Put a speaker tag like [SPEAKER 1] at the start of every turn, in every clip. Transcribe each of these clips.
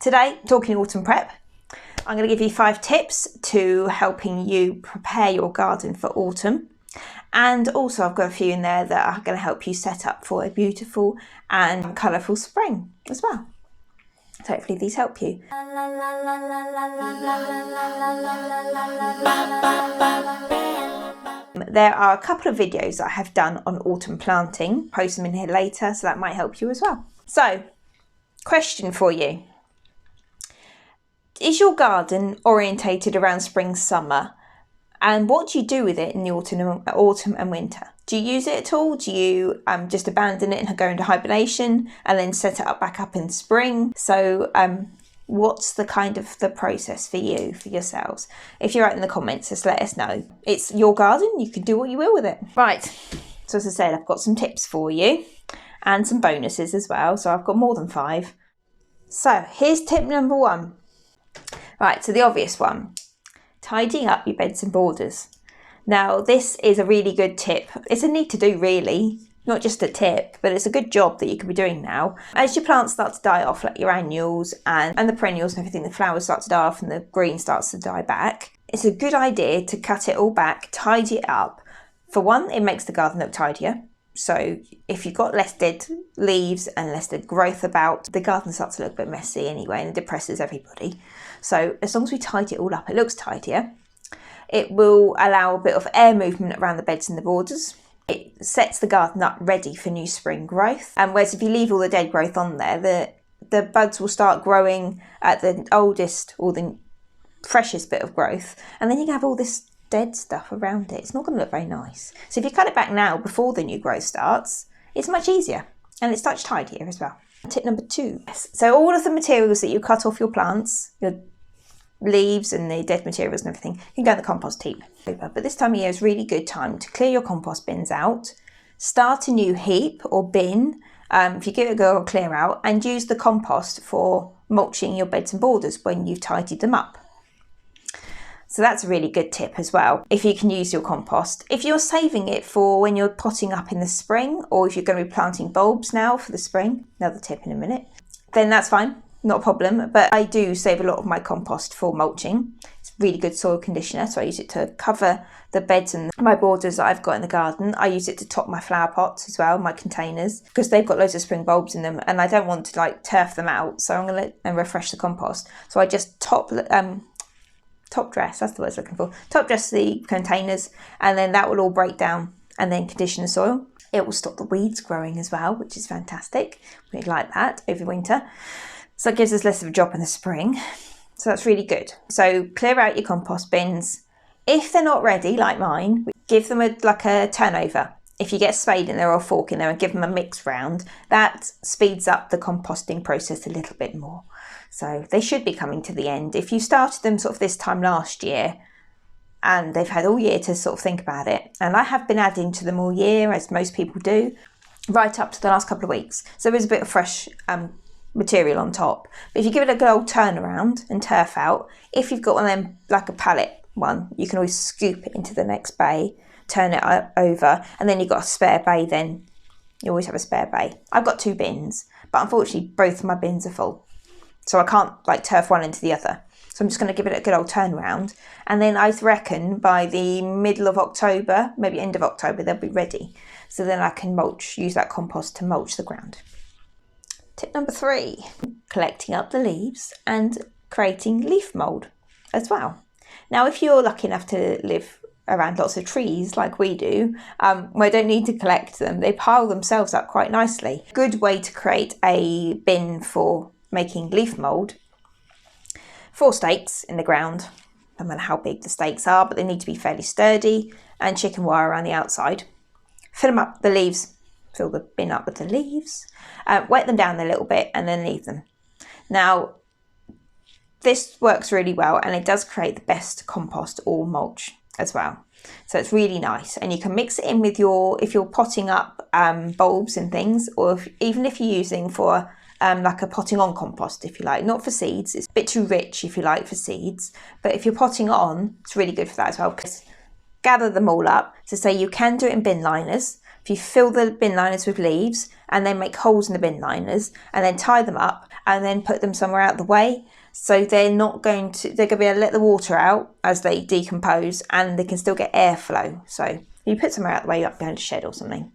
[SPEAKER 1] Today, talking autumn prep, I'm going to give you 5 tips to helping you prepare your garden for autumn. And also I've got a few in there that are going to help you set up for a beautiful and colourful spring as well. So hopefully these help you. There are a couple of videos that I have done on autumn planting. Post them in here later, so that might help you as well. So, question for you. Is your garden orientated around spring, summer? And what do you do with it in the autumn and winter? Do you use it at all? Do you just abandon it and go into hibernation and then set it up back up in spring? So what's the process for you, for yourselves? If you're out in the comments, just let us know. It's your garden, you can do what you will with it. Right, so as I said, I've got some tips for you and some bonuses as well. So I've got more than 5. So here's tip number 1. Right, so the obvious one. Tidying up your beds and borders. Now this is a really good tip. It's a need to do really, not just a tip, but it's a good job that you could be doing now. As your plants start to die off, like your annuals and the perennials and everything, the flowers start to die off and the green starts to die back, it's a good idea to cut it all back, tidy it up. For one, it makes the garden look tidier. So if you've got less dead leaves and less dead growth about, the garden starts to look a bit messy anyway and it depresses everybody. So as long as we tidy it all up, it looks tidier. It will allow a bit of air movement around the beds and the borders. It sets the garden up ready for new spring growth. And whereas if you leave all the dead growth on there, the buds will start growing at the oldest or the freshest bit of growth. And then you can have all this dead stuff around it. It's not going to look very nice. So if you cut it back now before the new growth starts, it's much easier and it's much tidier as well. Tip number 2. So all of the materials that you cut off your plants, your leaves and the dead materials and everything, you can go in the compost heap. But this time of year is a really good time to clear your compost bins out, start a new heap or bin, if you give it a go, clear out, and use the compost for mulching your beds and borders when you've tidied them up. So that's a really good tip as well, if you can use your compost. If you're saving it for when you're potting up in the spring, or if you're going to be planting bulbs now for the spring, another tip in a minute, then that's fine, not a problem. But I do save a lot of my compost for mulching. It's a really good soil conditioner, so I use it to cover the beds and my borders that I've got in the garden. I use it to top my flower pots as well, my containers, because they've got loads of spring bulbs in them and I don't want to turf them out, so I'm going to let them refresh the compost. So I just top dress, that's the word I was looking for. Top dress the containers and then that will all break down and then condition the soil. It will stop the weeds growing as well, which is fantastic. We like that over winter. So it gives us less of a job in the spring. So that's really good. So clear out your compost bins. If they're not ready, like mine, give them a turnover. If you get a spade in there or a fork in there and give them a mix round, that speeds up the composting process a little bit more. So they should be coming to the end. If you started them sort of this time last year and they've had all year to sort of think about it, and I have been adding to them all year, as most people do, right up to the last couple of weeks. So there's a bit of fresh material on top. But if you give it a good old turnaround and turf out, if you've got one of them, like a pallet one, you can always scoop it into the next bay, turn it over, and then you've got a spare bay then. You always have a spare bay. I've got 2 bins, but unfortunately both of my bins are full. So I can't turf one into the other. So I'm just going to give it a good old turnaround. And then I reckon by the middle of October, maybe end of October, they'll be ready. So then I can use that compost to mulch the ground. Tip number 3, collecting up the leaves and creating leaf mould as well. Now, if you're lucky enough to live around lots of trees like we do, we don't need to collect them. They pile themselves up quite nicely. Good way to create a bin for making leaf mould. 4 stakes in the ground, no matter how big the stakes are, but they need to be fairly sturdy, and chicken wire around the outside. Fill them up, the leaves, fill the bin up with the leaves, wet them down a little bit and then leave them. Now, this works really well and it does create the best compost or mulch as well. So it's really nice, and you can mix it in with if you're potting up bulbs and things, or even if you're using for like a potting on compost, if you like, not for seeds. It's a bit too rich if you like for seeds, but if you're potting on, it's really good for that as well. Because gather them all up. So say you can do it in bin liners. If you fill the bin liners with leaves and then make holes in the bin liners and then tie them up and then put them somewhere out of the way. So they're going to be able to let the water out as they decompose, and they can still get airflow. So you put somewhere out of the way, up behind a shed or something.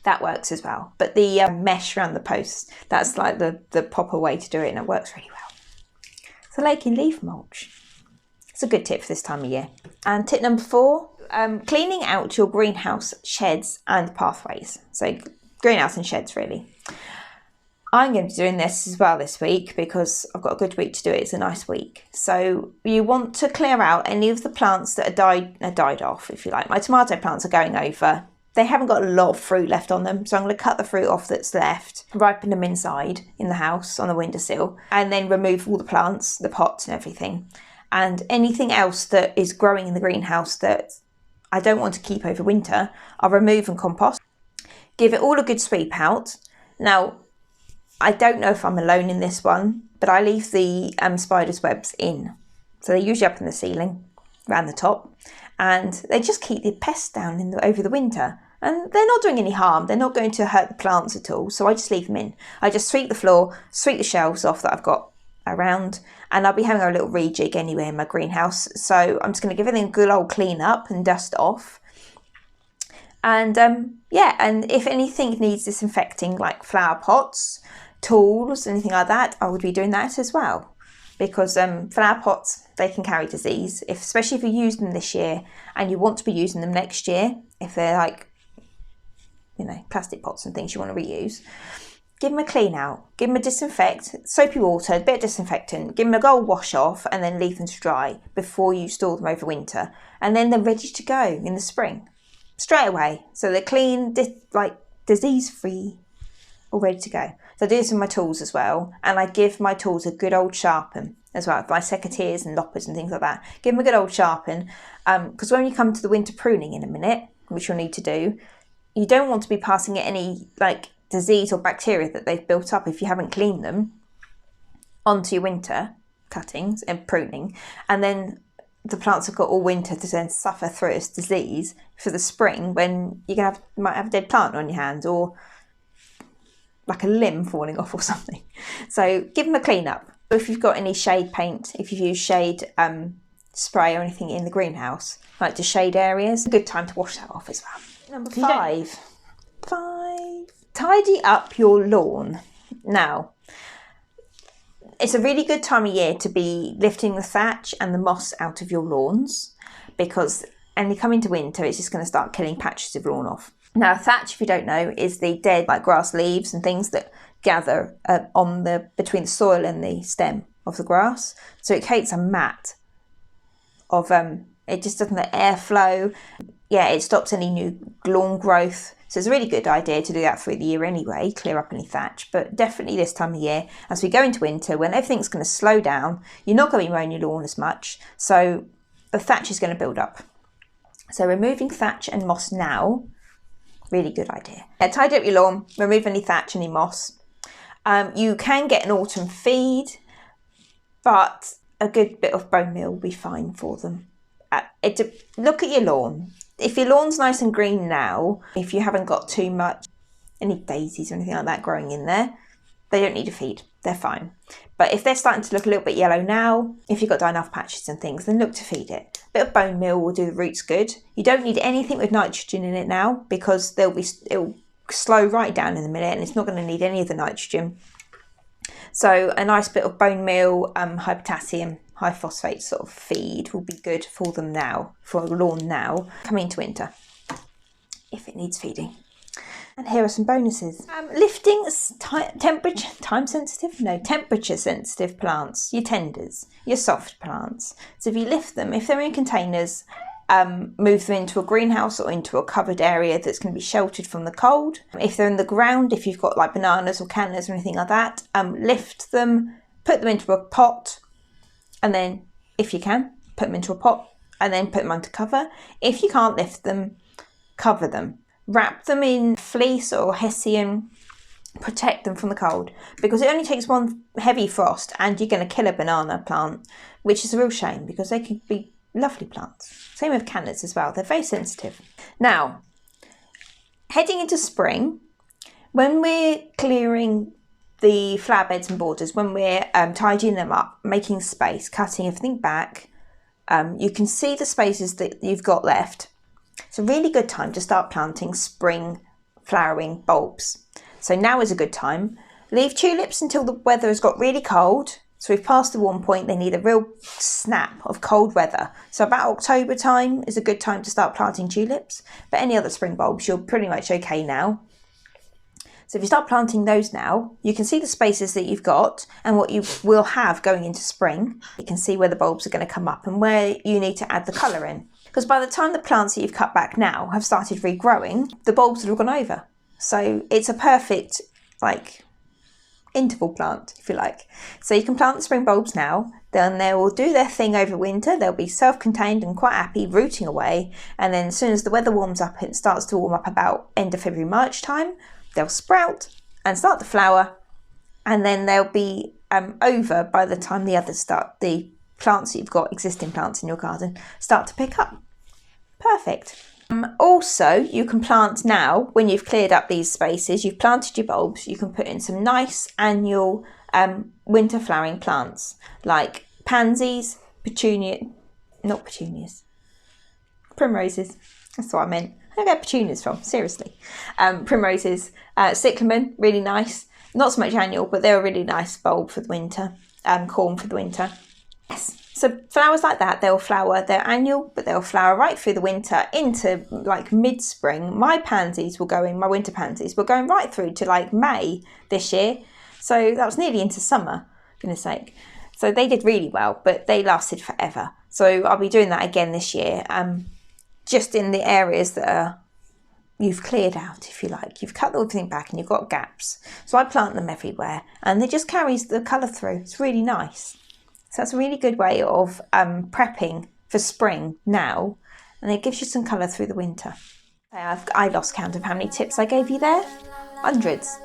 [SPEAKER 1] That works as well. But the mesh around the posts, that's like the proper way to do it, and it works really well. So laking leaf mulch. It's a good tip for this time of year. And tip number 4, cleaning out your greenhouse sheds and pathways. So greenhouse and sheds, really. I'm going to be doing this as well this week because I've got a good week to do it. It's a nice week. So you want to clear out any of the plants that are died off, if you like. My tomato plants are going over. They haven't got a lot of fruit left on them, so I'm going to cut the fruit off that's left, ripen them inside in the house on the windowsill, and then remove all the plants, the pots and everything. And anything else that is growing in the greenhouse that I don't want to keep over winter, I'll remove and compost. Give it all a good sweep out. Now, I don't know if I'm alone in this one, but I leave the spider's webs in. So they're usually up in the ceiling, around the top, and they just keep the pests down over the winter. And they're not doing any harm. They're not going to hurt the plants at all. So I just leave them in. I just sweep the floor, sweep the shelves off that I've got around, and I'll be having a little rejig anyway in my greenhouse. So I'm just going to give everything a good old clean up and dust off. And and if anything needs disinfecting, like flower pots, tools, anything like that, I would be doing that as well, because flower pots, they can carry disease, especially if you use them this year and you want to be using them next year. If they're like, plastic pots and things you want to reuse, give them a clean out, give them a disinfect, soapy water, a bit of disinfectant, give them a gold wash off, and then leave them to dry before you store them over winter, and then they're ready to go in the spring straight away. So they're clean, disease free, all ready to go. So I do this with my tools as well, and I give my tools a good old sharpen as well, my secateurs and loppers and things like that. Give them a good old sharpen, because when you come to the winter pruning in a minute, which you'll need to do, you don't want to be passing it any disease or bacteria that they've built up if you haven't cleaned them onto your winter cuttings and pruning, and then the plants have got all winter to then suffer through its disease for the spring, when you might have a dead plant on your hands, or like a limb falling off or something. So give them a clean up. If you've got any shade paint, if you've used shade spray or anything in the greenhouse, like to shade areas, a good time to wash that off as well. Number 5. Tidy up your lawn. Now, it's a really good time of year to be lifting the thatch and the moss out of your lawns, because and you come into winter, it's just going to start killing patches of lawn off. Now, thatch, if you don't know, is the dead grass leaves and things that gather between the soil and the stem of the grass. So it creates a mat of it just doesn't let air flow. Yeah, it stops any new lawn growth. So it's a really good idea to do that through the year anyway, clear up any thatch. But definitely this time of year, as we go into winter, when everything's going to slow down, you're not going to be mowing your lawn as much. So the thatch is going to build up. So removing thatch and moss now, really good idea. Tidy up your lawn, remove any thatch, any moss. You can get an autumn feed, but a good bit of bone meal will be fine for them. Look at your lawn. If your lawn's nice and green now, if you haven't got too much, any daisies or anything like that growing in there, they don't need a feed. They're fine. But if they're starting to look a little bit yellow now, if you've got die-off patches and things, then look to feed it. A bit of bone meal will do the roots good. You don't need anything with nitrogen in it now, because it'll slow right down in a minute and it's not going to need any of the nitrogen. So a nice bit of bone meal, high potassium, high phosphate sort of feed will be good for them now, for a lawn now, coming into winter, if it needs feeding. And here are some bonuses. Lifting temperature sensitive plants, your tenders, your soft plants. So if you lift them, if they're in containers, move them into a greenhouse or into a covered area that's going to be sheltered from the cold. If they're in the ground, if you've got like bananas or cannas or anything like that, lift them, put them into a pot, and then, if you can, put them into a pot and then put them under cover. If you can't lift them, cover them. Wrap them in fleece or hessian, protect them from the cold, because it only takes one heavy frost and you're going to kill a banana plant, which is a real shame because they can be lovely plants. Same with cannas as well. They're very sensitive. Now, heading into spring, when we're clearing the flower beds and borders, when we're tidying them up, making space, cutting everything back, you can see the spaces that you've got left. It's a really good time to start planting spring flowering bulbs. So now is a good time. Leave tulips until the weather has got really cold. So we've passed the warm point, they need a real snap of cold weather. So about October time is a good time to start planting tulips. But any other spring bulbs, you're pretty much okay now. So if you start planting those now, you can see the spaces that you've got and what you will have going into spring. You can see where the bulbs are going to come up and where you need to add the colour in. Because by the time the plants that you've cut back now have started regrowing, the bulbs will have gone over. So it's a perfect, interval plant, if you like. So you can plant the spring bulbs now, then they will do their thing over winter. They'll be self-contained and quite happy, rooting away. And then as soon as the weather warms up, it starts to warm up about end of February, March time, they'll sprout and start to flower, and then they'll be over by the time the others start, the plants that you've got, existing plants in your garden, start to pick up. Perfect. Also, you can plant now, when you've cleared up these spaces, you've planted your bulbs, you can put in some nice annual winter flowering plants like pansies, primroses. That's what I meant. I get petunias from, seriously. Primroses, cyclamen, really nice. Not so much annual, but they're a really nice bulb for the winter, corm for the winter. Yes. So flowers like that, they'll flower, they're annual, but they'll flower right through the winter into mid-spring. My winter pansies were going right through to May this year. So that was nearly into summer, for goodness sake. So they did really well, but they lasted forever. So I'll be doing that again this year. Just in the areas that you've cleared out, if you like. You've cut everything back and you've got gaps. So I plant them everywhere and it just carries the colour through. It's really nice. So that's a really good way of prepping for spring now, and it gives you some colour through the winter. I lost count of how many tips I gave you there. Hundreds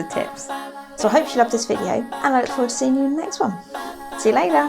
[SPEAKER 1] of tips. So I hope you loved this video and I look forward to seeing you in the next one. See you later.